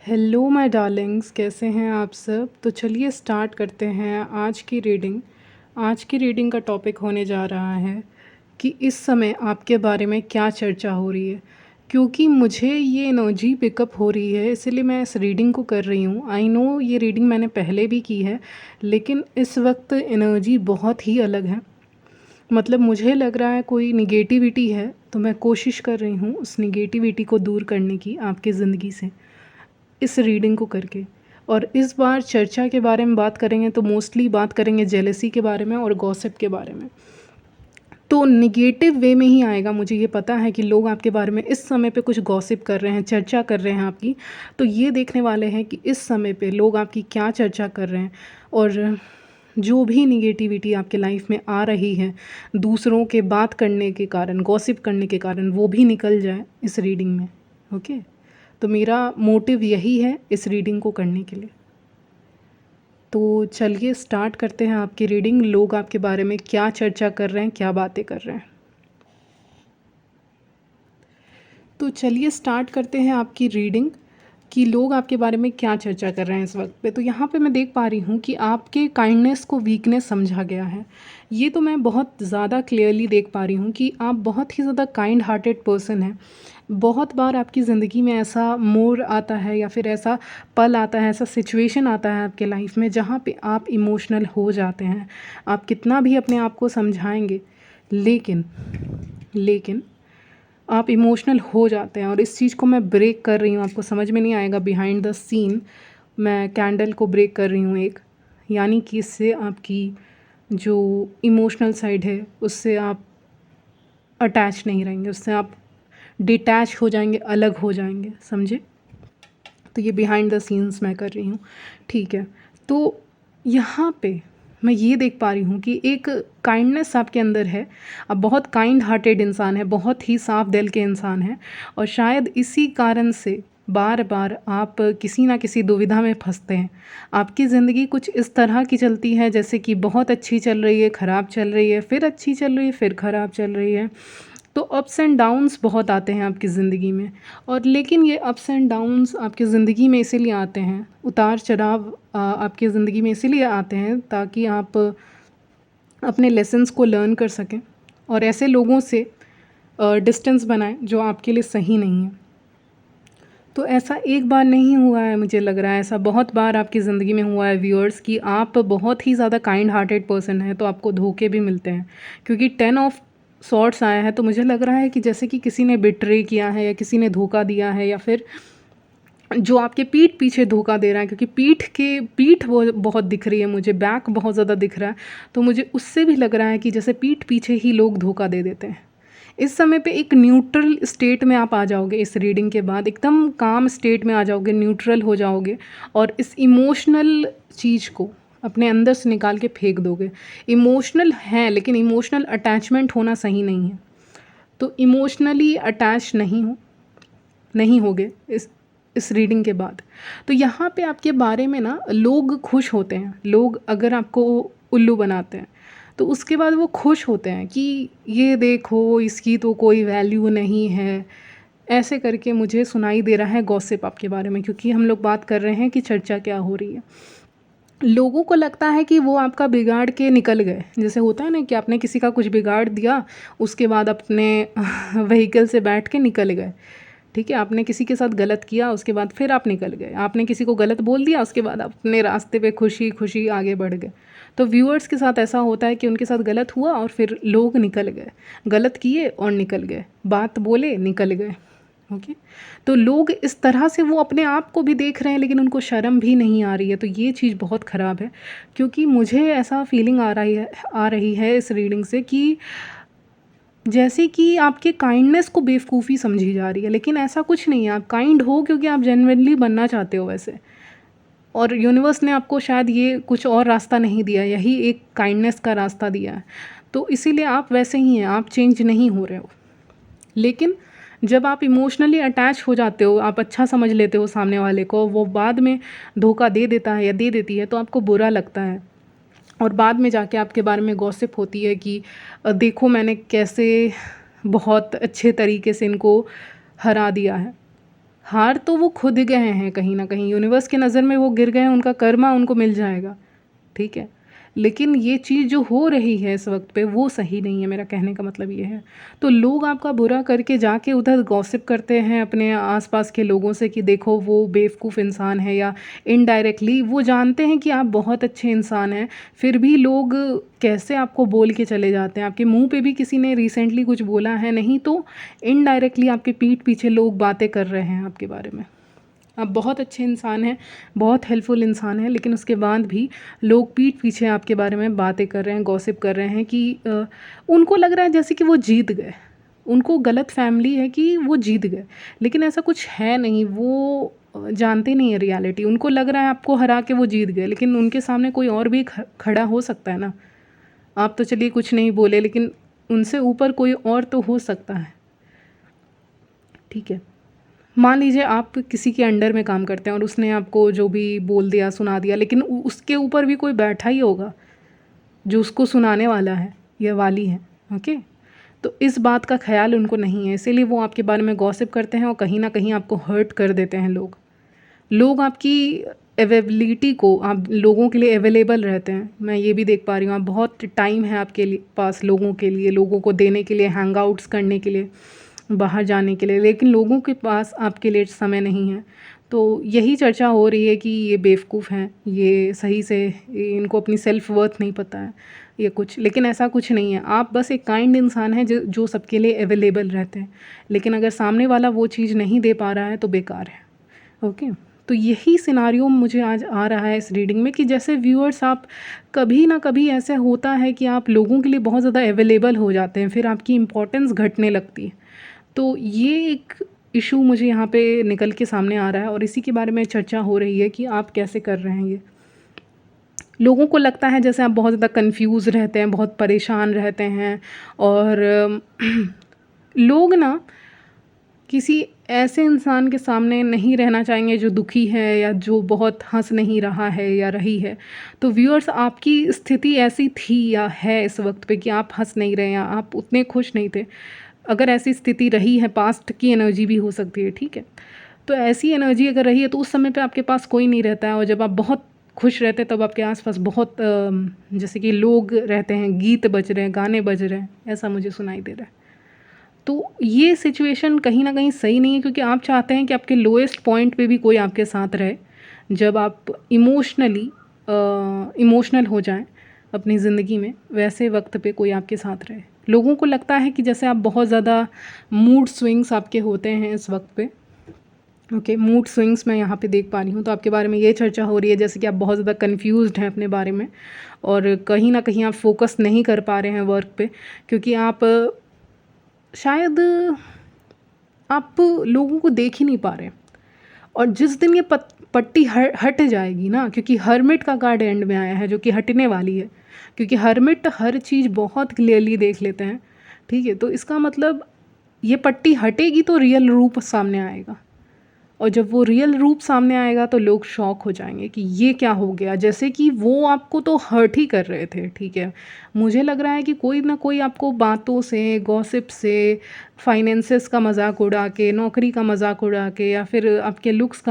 Hello my Darling's, कैसे हैं आप सब। तो चलिए स्टार्ट करते हैं आज की रीडिंग का टॉपिक होने जा रहा है कि इस समय आपके बारे में क्या चर्चा हो रही है। क्योंकि मुझे ये एनर्जी पिकअप हो रही है, इसीलिए मैं इस रीडिंग को कर रही हूँ। आई नो ये रीडिंग मैंने पहले भी की है, लेकिन इस वक्त एनर्जी बहुत ही अलग है। मतलब मुझे लग रहा है कोई निगेटिविटी है, तो मैं कोशिश कर रही हूँ उस निगेटिविटी को दूर करने की आपकी ज़िंदगी से, इस रीडिंग को करके। और इस बार चर्चा के बारे में बात करेंगे तो मोस्टली बात करेंगे जेलेसी के बारे में और गॉसिप के बारे में। तो निगेटिव वे में ही आएगा, मुझे ये पता है कि लोग आपके बारे में इस समय पे कुछ गॉसिप कर रहे हैं, चर्चा कर रहे हैं आपकी। तो ये देखने वाले हैं कि इस समय पे लोग आपकी क्या चर्चा कर रहे हैं, और जो भी निगेटिविटी आपके लाइफ में आ रही है दूसरों के बात करने के कारण, गॉसिप करने के कारण, वो भी निकल जाए इस रीडिंग में। ओके, तो मेरा मोटिव यही है इस रीडिंग को करने के लिए। तो चलिए स्टार्ट करते हैं आपकी रीडिंग। लोग आपके बारे में क्या चर्चा कर रहे हैं, क्या बातें कर रहे हैं। तो चलिए स्टार्ट करते हैं आपकी रीडिंग कि लोग आपके बारे में क्या चर्चा कर रहे हैं इस वक्त पे। तो यहाँ पे मैं देख पा रही हूँ कि आपके काइंडनेस को वीकनेस समझा गया है। ये तो मैं बहुत ज़्यादा क्लियरली देख पा रही हूँ कि आप बहुत ही ज़्यादा काइंड हार्टेड पर्सन हैं। बहुत बार आपकी ज़िंदगी में ऐसा मोड़ आता है या फिर ऐसा पल आता है, ऐसा सिचुएशन आता है आपके लाइफ में जहाँ पे आप इमोशनल हो जाते हैं। आप कितना भी अपने आप को समझाएंगे, लेकिन लेकिन आप इमोशनल हो जाते हैं। और इस चीज़ को मैं ब्रेक कर रही हूँ, आपको समझ में नहीं आएगा। बिहाइंड द सीन मैं कैंडल को ब्रेक कर रही हूँ एक, यानी कि इससे आपकी जो इमोशनल साइड है उससे आप अटैच नहीं रहेंगे, उससे आप डिटैच हो जाएंगे, अलग हो जाएंगे, समझे। तो ये बिहाइंड द सीन्स मैं कर रही हूँ, ठीक है। तो यहाँ पे मैं ये देख पा रही हूँ कि एक काइंडनेस आपके अंदर है। आप बहुत काइंड हार्टेड इंसान है, बहुत ही साफ दिल के इंसान हैं। और शायद इसी कारण से बार बार आप किसी ना किसी दुविधा में फंसते हैं। आपकी ज़िंदगी कुछ इस तरह की चलती है जैसे कि बहुत अच्छी चल रही है, ख़राब चल रही है, फिर अच्छी चल रही है, फिर ख़राब चल रही है। तो अप्स एंड डाउन्स बहुत आते हैं आपकी ज़िंदगी में। और लेकिन ये अप्स एंड डाउन्स आपकी ज़िंदगी में इसीलिए आते हैं, उतार चढ़ाव आपकी ज़िंदगी में इसीलिए आते हैं ताकि आप अपने लेसन्स को लर्न कर सकें और ऐसे लोगों से डिस्टेंस बनाएं जो आपके लिए सही नहीं है। तो ऐसा एक बार नहीं हुआ है, मुझे लग रहा है ऐसा बहुत बार आपकी ज़िंदगी में हुआ है व्यूअर्स कि आप बहुत ही ज़्यादा काइंड हार्टेड पर्सन हैं तो आपको धोखे भी मिलते हैं। क्योंकि 10 ऑफ सॉर्ट्स आया है, तो मुझे लग रहा है कि जैसे कि किसी ने बिट्रे किया है या किसी ने धोखा दिया है, या फिर जो आपके पीठ पीछे धोखा दे रहा है। क्योंकि पीठ वो बहुत दिख रही है मुझे, बैक बहुत ज़्यादा दिख रहा है। तो मुझे उससे भी लग रहा है कि जैसे पीठ पीछे ही लोग धोखा दे देते हैं। इस समय पे एक न्यूट्रल स्टेट में आप आ जाओगे, इस रीडिंग के बाद एकदम काम स्टेट में आ जाओगे, न्यूट्रल हो जाओगे और इस इमोशनल चीज़ को अपने अंदर से निकाल के फेंक दोगे। इमोशनल है लेकिन इमोशनल अटैचमेंट होना सही नहीं है। तो इमोशनली अटैच नहीं होगे इस रीडिंग के बाद। तो यहाँ पे आपके बारे में ना लोग खुश होते हैं। लोग अगर आपको उल्लू बनाते हैं तो उसके बाद वो खुश होते हैं कि ये देखो इसकी तो कोई वैल्यू नहीं है। ऐसे करके मुझे सुनाई दे रहा है गॉसिप आपके बारे में, क्योंकि हम लोग बात कर रहे हैं कि चर्चा क्या हो रही है। लोगों को लगता है कि वो आपका बिगाड़ के निकल गए। जैसे होता है ना कि आपने किसी का कुछ बिगाड़ दिया, उसके बाद अपने व्हीकल से बैठ के निकल गए। ठीक है, आपने किसी के साथ गलत किया, उसके बाद फिर आप निकल गए। आपने किसी को गलत बोल दिया, उसके बाद आप अपने रास्ते पे खुशी खुशी आगे बढ़ गए। तो व्यूअर्स के साथ ऐसा होता है कि उनके साथ गलत हुआ और फिर लोग निकल गए, गलत किए और निकल गए, बात बोले निकल गए। ओके, तो लोग इस तरह से वो अपने आप को भी देख रहे हैं लेकिन उनको शर्म भी नहीं आ रही है। तो ये चीज़ बहुत ख़राब है, क्योंकि मुझे ऐसा फीलिंग आ रही है इस रीडिंग से कि जैसे कि आपके काइंडनेस को बेवकूफ़ी समझी जा रही है। लेकिन ऐसा कुछ नहीं है, आप काइंड हो क्योंकि आप जेन्युइनली बनना चाहते हो वैसे। और यूनिवर्स ने आपको शायद ये कुछ और रास्ता नहीं दिया, यही एक काइंडनेस का रास्ता दिया है। तो इसीलिए आप वैसे ही हैं, आप चेंज नहीं हो रहे हो। लेकिन जब आप इमोशनली अटैच हो जाते हो, आप अच्छा समझ लेते हो सामने वाले को, वो बाद में धोखा दे देता है या दे देती है तो आपको बुरा लगता है। और बाद में जाके आपके बारे में गॉसिप होती है कि देखो मैंने कैसे बहुत अच्छे तरीके से इनको हरा दिया है। हार तो वो खुद गए हैं कहीं न कहीं, यूनिवर्स की नज़र में वो गिर गए हैं, उनका कर्मा उनको मिल जाएगा, ठीक है? लेकिन ये चीज़ जो हो रही है इस वक़्त पे वो सही नहीं है, मेरा कहने का मतलब ये है। तो लोग आपका बुरा करके जाके उधर गॉसिप करते हैं अपने आस-पास के लोगों से कि देखो वो बेवकूफ़ इंसान है, या इनडायरेक्टली वो जानते हैं कि आप बहुत अच्छे इंसान हैं, फिर भी लोग कैसे आपको बोल के चले जाते हैं। आपके मुँह पे भी किसी ने रिसेंटली कुछ बोला है नहीं, तो इनडायरेक्टली आपके पीठ पीछे लोग बातें कर रहे हैं आपके बारे में। आप बहुत अच्छे इंसान हैं, बहुत हेल्पफुल इंसान हैं, लेकिन उसके बाद भी लोग पीठ पीछे आपके बारे में बातें कर रहे हैं, गॉसिप कर रहे हैं कि उनको लग रहा है जैसे कि वो जीत गए। उनको गलत फैमिली है कि वो जीत गए, लेकिन ऐसा कुछ है नहीं। वो जानते नहीं है रियलिटी। उनको लग रहा है आपको हरा के वो जीत गए, लेकिन उनके सामने कोई और भी खड़ा हो सकता है ना। आप तो चलिए कुछ नहीं बोले, लेकिन उनसे ऊपर कोई और तो हो सकता है, ठीक है? मान लीजिए आप किसी के अंडर में काम करते हैं और उसने आपको जो भी बोल दिया, सुना दिया, लेकिन उसके ऊपर भी कोई बैठा ही होगा जो उसको सुनाने वाला है या वाली है, ओके? तो इस बात का ख्याल उनको नहीं है, इसीलिए वो आपके बारे में गॉसिप करते हैं और कहीं ना कहीं आपको हर्ट कर देते हैं। लोग आपकी अवेलेबिलिटी को, आप लोगों के लिए अवेलेबल रहते हैं। मैं ये भी देख पा रही हूँ, आप बहुत टाइम है आपके लिए पास लोगों के लिए, लोगों को देने के लिए, हैंग आउट्स करने के लिए, बाहर जाने के लिए, लेकिन लोगों के पास आपके लिए समय नहीं है। तो यही चर्चा हो रही है कि ये बेवकूफ़ हैं, ये सही से इनको अपनी सेल्फ वर्थ नहीं पता है या कुछ, लेकिन ऐसा कुछ नहीं है। आप बस एक काइंड इंसान हैं जो सबके लिए अवेलेबल रहते हैं, लेकिन अगर सामने वाला वो चीज़ नहीं दे पा रहा है तो बेकार है, ओके? तो यही सिनारियो मुझे आज आ रहा है इस रीडिंग में कि जैसे व्यूअर्स, आप कभी ना कभी ऐसा होता है कि आप लोगों के लिए बहुत ज़्यादा अवेलेबल हो जाते हैं, फिर आपकी इम्पोर्टेंस घटने लगती है। तो ये एक इशू मुझे यहाँ पे निकल के सामने आ रहा है और इसी के बारे में चर्चा हो रही है कि आप कैसे कर रहे हैं ये। लोगों को लगता है जैसे आप बहुत ज़्यादा कंफ्यूज रहते हैं, बहुत परेशान रहते हैं, और लोग ना किसी ऐसे इंसान के सामने नहीं रहना चाहेंगे जो दुखी है या जो बहुत हंस नहीं रहा है या रही है। तो व्यूअर्स, आपकी स्थिति ऐसी थी या है इस वक्त पे कि आप हंस नहीं रहे या आप उतने खुश नहीं थे। अगर ऐसी स्थिति रही है, पास्ट की एनर्जी भी हो सकती है, ठीक है? तो ऐसी एनर्जी अगर रही है तो उस समय पे आपके पास कोई नहीं रहता है, और जब आप बहुत खुश रहते हैं तब आपके आसपास बहुत जैसे कि लोग रहते हैं, गीत बज रहे हैं, गाने बज रहे हैं, ऐसा मुझे सुनाई दे रहा है। तो ये सिचुएशन कहीं ना कहीं सही नहीं है, क्योंकि आप चाहते हैं कि आपके लोएस्ट पॉइंट पे भी कोई आपके साथ रहे। जब आप इमोशनल हो जाएं अपनी ज़िंदगी में, वैसे वक्त पे कोई आपके साथ रहे। लोगों को लगता है कि जैसे आप बहुत ज़्यादा मूड स्विंग्स आपके होते हैं इस वक्त पे, ओके? मूड स्विंग्स मैं यहाँ पे देख पा रही हूँ। तो आपके बारे में ये चर्चा हो रही है जैसे कि आप बहुत ज़्यादा कंफ्यूज्ड हैं अपने बारे में, और कहीं ना कहीं आप फोकस नहीं कर पा रहे हैं वर्क पे, क्योंकि आप शायद आप लोगों को देख ही नहीं पा रहे। और जिस दिन ये पट्टी हट जाएगी ना, क्योंकि हर्मिट का कार्ड एंड में आया है जो कि हटने वाली है, क्योंकि हर्मिट हर चीज़ बहुत क्लियरली देख लेते हैं, ठीक है? तो इसका मतलब ये पट्टी हटेगी तो रियल रूप सामने आएगा, और जब वो रियल रूप सामने आएगा तो लोग शॉक हो जाएंगे कि ये क्या हो गया। जैसे कि वो आपको तो हर्ट ही कर रहे थे, ठीक है? मुझे लग रहा है कि कोई ना कोई आपको बातों से, गॉसिप से, फाइनेंसेस का मजाक उड़ा के, नौकरी का मजाक उड़ा के, या फिर आपके लुक्स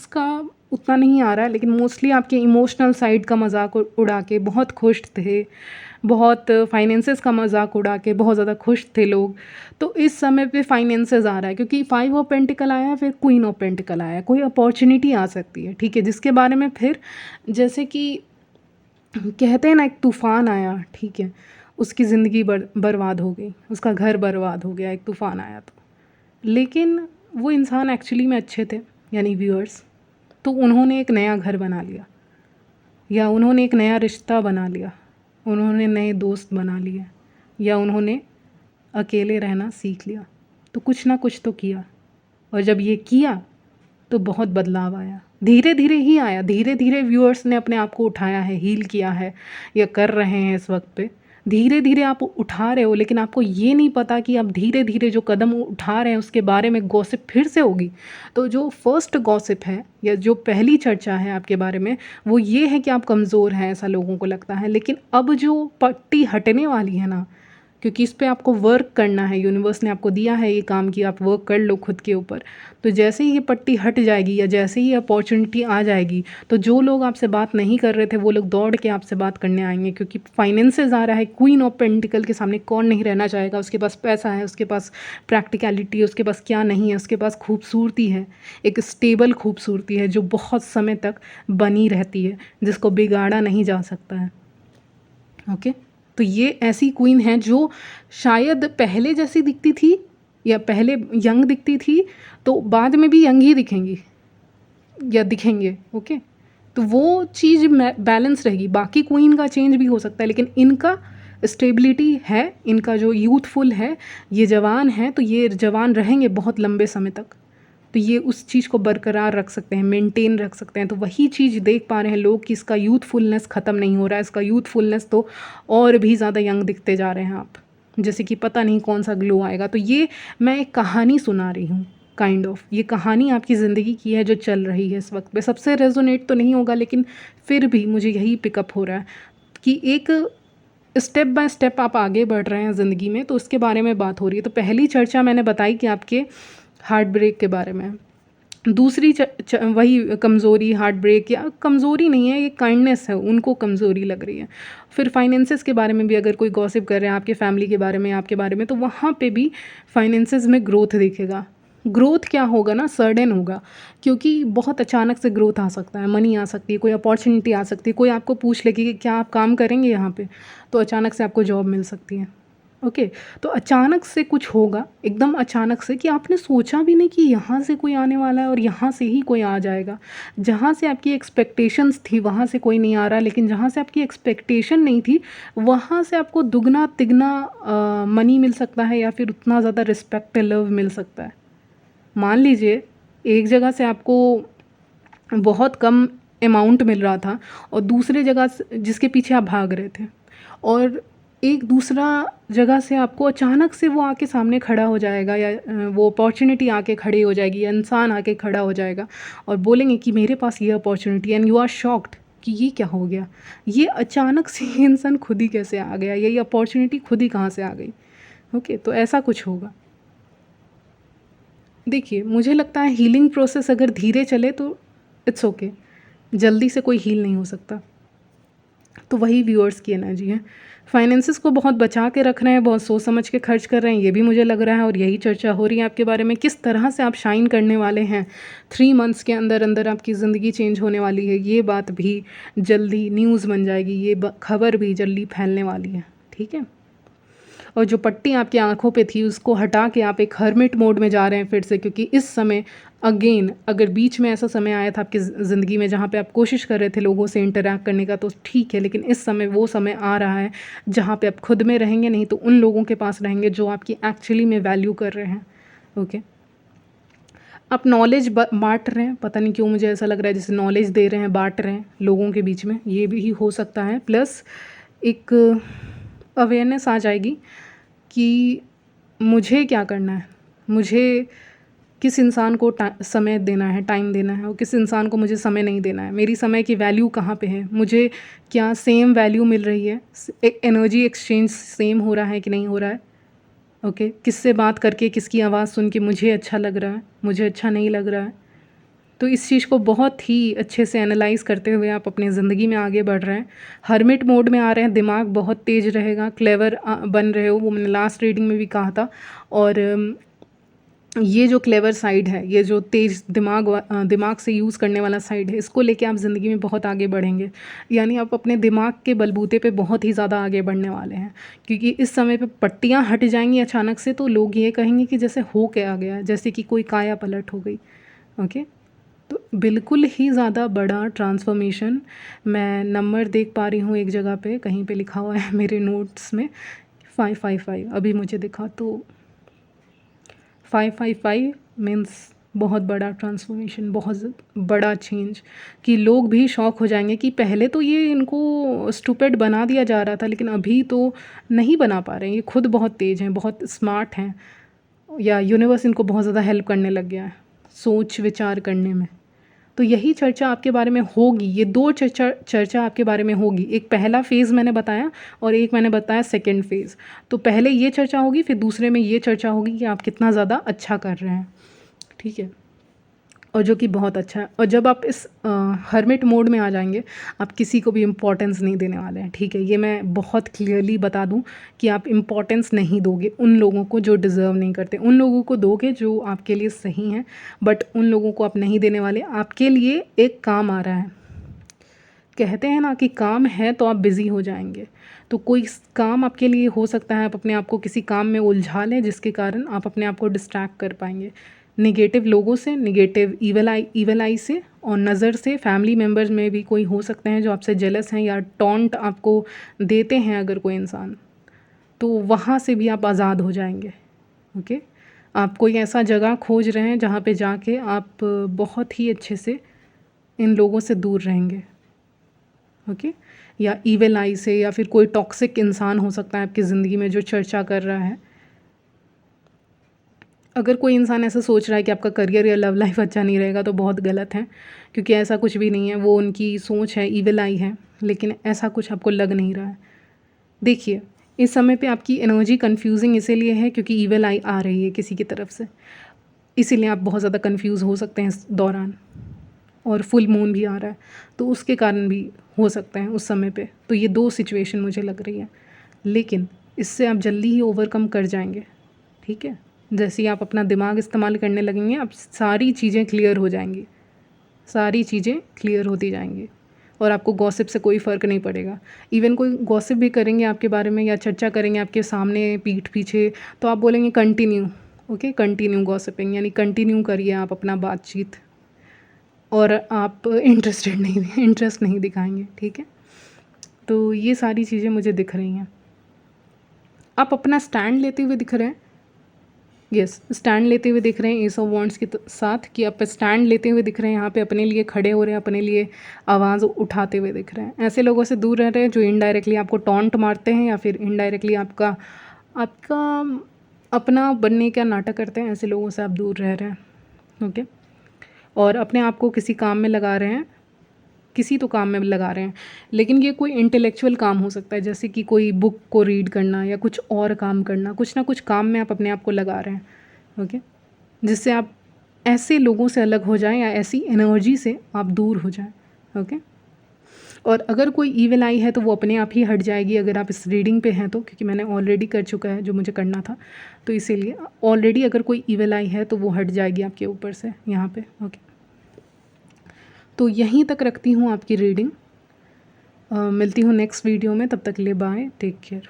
का उतना नहीं आ रहा है, लेकिन मोस्टली आपके इमोशनल साइड का मजाक उड़ा के बहुत खुश थे, बहुत फाइनेंसेस का मजाक उड़ा के बहुत ज़्यादा खुश थे लोग। तो इस समय पे फाइनेंसेस आ रहा है, क्योंकि 5 ऑफ पेंटिकल आया है, फिर क्वीन ऑफ पेंटिकल आया है। कोई अपॉर्चुनिटी आ सकती है, ठीक है? जिसके बारे में फिर जैसे कि कहते हैं ना, एक तूफ़ान आया, ठीक है? उसकी ज़िंदगी बर्बाद हो गई, उसका घर बर्बाद हो गया, एक तूफ़ान आया तो। लेकिन वो इंसान एक्चुअली में अच्छे थे, यानी व्यूअर्स। तो उन्होंने एक नया घर बना लिया, या उन्होंने एक नया रिश्ता बना लिया, उन्होंने नए दोस्त बना लिए, या उन्होंने अकेले रहना सीख लिया। तो कुछ ना कुछ तो किया, और जब ये किया तो बहुत बदलाव आया। धीरे धीरे ही आया, धीरे धीरे व्यूअर्स ने अपने आप को उठाया है, हील किया है, या कर रहे हैं इस वक्त पे। धीरे धीरे आप उठा रहे हो, लेकिन आपको ये नहीं पता कि आप धीरे धीरे जो कदम उठा रहे हैं उसके बारे में गॉसिप फिर से होगी। तो जो फर्स्ट गॉसिप है, या जो पहली चर्चा है आपके बारे में, वो ये है कि आप कमज़ोर हैं, ऐसा लोगों को लगता है। लेकिन अब जो पट्टी हटने वाली है ना, क्योंकि इस पे आपको वर्क करना है, यूनिवर्स ने आपको दिया है ये काम कि आप वर्क कर लो खुद के ऊपर। तो जैसे ही ये पट्टी हट जाएगी या जैसे ही अपॉर्चुनिटी आ जाएगी, तो जो लोग आपसे बात नहीं कर रहे थे वो लोग दौड़ के आपसे बात करने आएंगे, क्योंकि फाइनेंसेस आ रहा है। क्वीन ऑफ पेंटिकल के सामने कौन नहीं रहना चाहेगा, उसके पास पैसा है, उसके पास प्रैक्टिकलिटी है, उसके पास क्या नहीं है, उसके पास खूबसूरती है, एक स्टेबल खूबसूरती है जो बहुत समय तक बनी रहती है, जिसको बिगाड़ा नहीं जा सकता है। ओके, तो ये ऐसी क्वीन है जो शायद पहले जैसी दिखती थी या पहले यंग दिखती थी, तो बाद में भी यंग ही दिखेंगी या दिखेंगे। ओके, तो वो चीज़ बैलेंस रहेगी। बाकी क्वीन का चेंज भी हो सकता है, लेकिन इनका स्टेबिलिटी है, इनका जो यूथफुल है, ये जवान है, तो ये जवान रहेंगे बहुत लंबे समय तक। तो ये उस चीज़ को बरकरार रख सकते हैं, मेंटेन रख सकते हैं। तो वही चीज़ देख पा रहे हैं लोग कि इसका यूथफुलनेस ख़त्म नहीं हो रहा है, इसका यूथफुलनेस तो और भी ज़्यादा यंग दिखते जा रहे हैं आप, जैसे कि पता नहीं कौन सा ग्लो आएगा। तो ये मैं एक कहानी सुना रही हूँ, काइंड ऑफ ये कहानी आपकी ज़िंदगी की है जो चल रही है इस वक्त पे। सबसे रेजोनेट तो नहीं होगा, लेकिन फिर भी मुझे यही पिकअप हो रहा है कि एक स्टेप बाय स्टेप आप आगे बढ़ रहे हैं ज़िंदगी में, तो उसके बारे में बात हो रही है। तो पहली चर्चा मैंने बताई कि आपके हार्ट ब्रेक के बारे में। दूसरी वही कमज़ोरी, हार्ट ब्रेक या कमज़ोरी नहीं है, ये काइंडनेस है, उनको कमज़ोरी लग रही है। फिर फाइनेंसेस के बारे में भी अगर कोई गॉसिप कर रहे हैं आपके फैमिली के बारे में, आपके बारे में, तो वहाँ पे भी फाइनेंसेस में ग्रोथ दिखेगा। ग्रोथ क्या होगा ना, सडन होगा, क्योंकि बहुत अचानक से ग्रोथ आ सकता है, मनी आ सकती है, कोई अपॉर्चुनिटी आ सकती है, कोई आपको पूछ ले कि क्या आप काम करेंगे यहाँ पे, तो अचानक से आपको जॉब मिल सकती है। ओके, तो अचानक से कुछ होगा, एकदम अचानक से, कि आपने सोचा भी नहीं कि यहाँ से कोई आने वाला है और यहाँ से ही कोई आ जाएगा। जहाँ से आपकी एक्सपेक्टेशंस थी वहाँ से कोई नहीं आ रहा, लेकिन जहाँ से आपकी एक्सपेक्टेशन नहीं थी वहाँ से आपको दुगना तिगना मनी मिल सकता है, या फिर उतना ज़्यादा रिस्पेक्ट, लव मिल सकता है। मान लीजिए एक जगह से आपको बहुत कम अमाउंट मिल रहा था और दूसरे जगह जिसके पीछे आप भाग रहे थे, और एक दूसरा जगह से आपको अचानक से वो आके सामने खड़ा हो जाएगा, या वो अपॉर्चुनिटी आके खड़ी हो जाएगी, या इंसान आके खड़ा हो जाएगा और बोलेंगे कि मेरे पास ये opportunity, and you are shocked कि ये क्या हो गया, ये अचानक से ये इंसान खुद ही कैसे आ गया, या ये अपॉर्चुनिटी खुद ही कहाँ से आ गई। ओके, तो ऐसा कुछ होगा। देखिए, मुझे लगता है हीलिंग प्रोसेस अगर धीरे चले तो इट्स ओके, जल्दी से कोई हील नहीं हो सकता। तो वही व्यूअर्स की एनर्जी है। फाइनेंसेस को बहुत बचा के रख रहे हैं, बहुत सोच समझ के खर्च कर रहे हैं, ये भी मुझे लग रहा है, और यही चर्चा हो रही है आपके बारे में, किस तरह से आप शाइन करने वाले हैं। 3 मंथ्स के अंदर अंदर आपकी ज़िंदगी चेंज होने वाली है, ये बात भी जल्दी न्यूज़ बन जाएगी, ये खबर भी जल्दी फैलने वाली है। ठीक है, और जो पट्टी आपकी आंखों पे थी उसको हटा के आप एक हर्मिट मोड में जा रहे हैं फिर से, क्योंकि इस समय अगेन, अगर बीच में ऐसा समय आया था आपकी ज़िंदगी में जहाँ पे आप कोशिश कर रहे थे लोगों से इंटरैक्ट करने का, तो ठीक है, लेकिन इस समय वो समय आ रहा है जहाँ पे आप खुद में रहेंगे नहीं तो उन लोगों के पास रहेंगे जो आपकी एक्चुअली में वैल्यू कर रहे हैं। ओके, आप नॉलेज बांट रहे हैं, पता नहीं क्यों मुझे ऐसा लग रहा है जैसे नॉलेज दे रहे हैं, बांट रहे हैं लोगों के बीच में, ये भी हो सकता है। प्लस एक अवेयरनेस आ जाएगी कि मुझे क्या करना है, मुझे किस इंसान को समय देना है, टाइम देना है, और किस इंसान को मुझे समय नहीं देना है, मेरी समय की वैल्यू कहाँ पे है, मुझे क्या सेम वैल्यू मिल रही है, एनर्जी एक्सचेंज सेम हो रहा है कि नहीं हो रहा है। ओके, किससे बात करके, किसकी आवाज़ सुन के मुझे अच्छा लग रहा है, मुझे अच्छा नहीं लग रहा है। तो इस चीज़ को बहुत ही अच्छे से एनालाइज़ करते हुए आप अपनी ज़िंदगी में आगे बढ़ रहे हैं। हर्मिट मोड में आ रहे हैं, दिमाग बहुत तेज़ रहेगा, क्लेवर बन रहे हो, वो मैंने लास्ट रीडिंग में भी कहा था। और ये जो क्लेवर साइड है, ये जो तेज़ दिमाग से यूज़ करने वाला साइड है, इसको लेके आप ज़िंदगी में बहुत आगे बढ़ेंगे। यानी आप अपने दिमाग के बलबूते पे बहुत ही ज़्यादा आगे बढ़ने वाले हैं, क्योंकि इस समय पे पट्टियाँ हट जाएंगी अचानक से, तो लोग ये कहेंगे कि जैसे हो के आ गया, जैसे कि कोई काया पलट हो गई। ओके, तो बिल्कुल ही ज़्यादा बड़ा ट्रांसफॉर्मेशन। मैं नंबर देख पा रही हूँ एक जगह पे, कहीं पे लिखा हुआ है मेरे नोट्स में 555, अभी मुझे दिखा, तो 555 मीन्स बहुत बड़ा ट्रांसफॉर्मेशन, बहुत बड़ा चेंज, कि लोग भी शॉक हो जाएंगे कि पहले तो ये इनको स्टूपिड बना दिया जा रहा था, लेकिन अभी तो नहीं बना पा रहे हैं, ये खुद बहुत तेज़ हैं, बहुत स्मार्ट हैं, या यूनिवर्स इनको बहुत ज़्यादा हेल्प करने लग गया है सोच विचार करने में। तो यही चर्चा आपके बारे में होगी, ये 2 चर्चा आपके बारे में होगी। एक पहला फ़ेज़ मैंने बताया और एक मैंने बताया सेकंड फ़ेज़। तो पहले ये चर्चा होगी, फिर दूसरे में ये चर्चा होगी कि आप कितना ज़्यादा अच्छा कर रहे हैं, ठीक है? और जो कि बहुत अच्छा है। और जब आप इस हर्मिट मोड में आ जाएंगे, आप किसी को भी इम्पोर्टेंस नहीं देने वाले हैं, ठीक है? ये मैं बहुत क्लियरली बता दूं कि आप इम्पोर्टेंस नहीं दोगे उन लोगों को जो डिज़र्व नहीं करते। उन लोगों को दोगे जो आपके लिए सही हैं, बट उन लोगों को आप नहीं देने वाले। आपके लिए एक काम आ रहा है, कहते हैं ना कि काम है तो आप बिज़ी हो जाएंगे। तो कोई काम आपके लिए हो सकता है, आप अपने आप को किसी काम में उलझा लें जिसके कारण आप अपने आप को डिस्ट्रैक्ट कर पाएंगे नेगेटिव लोगों से, नेगेटिव ईवल आई से और नज़र से। फैमिली मेम्बर्स में भी कोई हो सकते हैं जो आपसे जेलस हैं या टॉन्ट आपको देते हैं अगर कोई इंसान, तो वहाँ से भी आप आज़ाद हो जाएंगे। ओके, आप कोई ऐसा जगह खोज रहे हैं जहाँ पे जाके आप बहुत ही अच्छे से इन लोगों से दूर रहेंगे। ओके, या ईवल आई से, या फिर कोई टॉक्सिक इंसान हो सकता है आपकी ज़िंदगी में जो चर्चा कर रहा है। अगर कोई इंसान ऐसा सोच रहा है कि आपका करियर या लव लाइफ अच्छा नहीं रहेगा तो बहुत गलत है, क्योंकि ऐसा कुछ भी नहीं है। वो उनकी सोच है, ईवल आई है, लेकिन ऐसा कुछ आपको लग नहीं रहा है। देखिए, इस समय पे आपकी एनर्जी कंफ्यूजिंग इसीलिए है क्योंकि ईवल आई आ रही है किसी की तरफ से, इसीलिए आप बहुत ज़्यादा कंफ्यूज हो सकते हैं इस दौरान। और फुल मून भी आ रहा है तो उसके कारण भी हो सकते हैं उस समय पे। तो ये 2 सिचुएशन मुझे लग रही है, लेकिन इससे आप जल्दी ही ओवरकम कर जाएंगे, ठीक है? जैसे ही आप अपना दिमाग इस्तेमाल करने लगेंगे, आप सारी चीज़ें क्लियर हो जाएंगी, सारी चीज़ें क्लियर होती जाएंगी और आपको गॉसिप से कोई फ़र्क नहीं पड़ेगा। इवन कोई गॉसिप भी करेंगे आपके बारे में या चर्चा करेंगे आपके सामने पीठ पीछे, तो आप बोलेंगे कंटिन्यू। ओके, कंटिन्यू गॉसिपिंग, यानी कंटिन्यू करिए आप अपना बातचीत, और आप इंटरेस्ट नहीं दिखाएंगे, ठीक है? तो ये सारी चीज़ें मुझे दिख रही हैं। आप अपना स्टैंड लेते हुए दिख रहे हैं। यस, स्टैंड लेते हुए दिख रहे हैं एस ऑफ वॉन्ड्स के साथ, कि आप स्टैंड लेते हुए दिख रहे हैं, यहाँ पे अपने लिए खड़े हो रहे हैं, अपने लिए आवाज़ उठाते हुए दिख रहे हैं। ऐसे लोगों से दूर रह रहे हैं जो इनडायरेक्टली आपको टॉन्ट मारते हैं या फिर इनडायरेक्टली आपका आपका अपना बनने का नाटक करते हैं। ऐसे लोगों से आप दूर रह रहे हैं। ओके, और अपने आप को किसी काम में लगा रहे हैं, किसी तो काम में लगा रहे हैं, लेकिन ये कोई इंटेलेक्चुअल काम हो सकता है, जैसे कि कोई बुक को रीड करना या कुछ और काम करना। कुछ ना कुछ काम में आप अपने आप को लगा रहे हैं। ओके, जिससे आप ऐसे लोगों से अलग हो जाएं या ऐसी एनर्जी से आप दूर हो जाएं। ओके, और अगर कोई ईविल आई है तो वो अपने आप ही हट जाएगी अगर आप इस रीडिंग पे हैं तो, क्योंकि मैंने ऑलरेडी कर चुका है जो मुझे करना था। तो इसीलिए ऑलरेडी अगर कोई ईविल आई है तो वो हट जाएगी आपके ऊपर से यहाँ पे। ओके, तो यहीं तक रखती हूँ आपकी रीडिंग। मिलती हूँ नेक्स्ट वीडियो में, तब तक के लिए बाय, टेक केयर।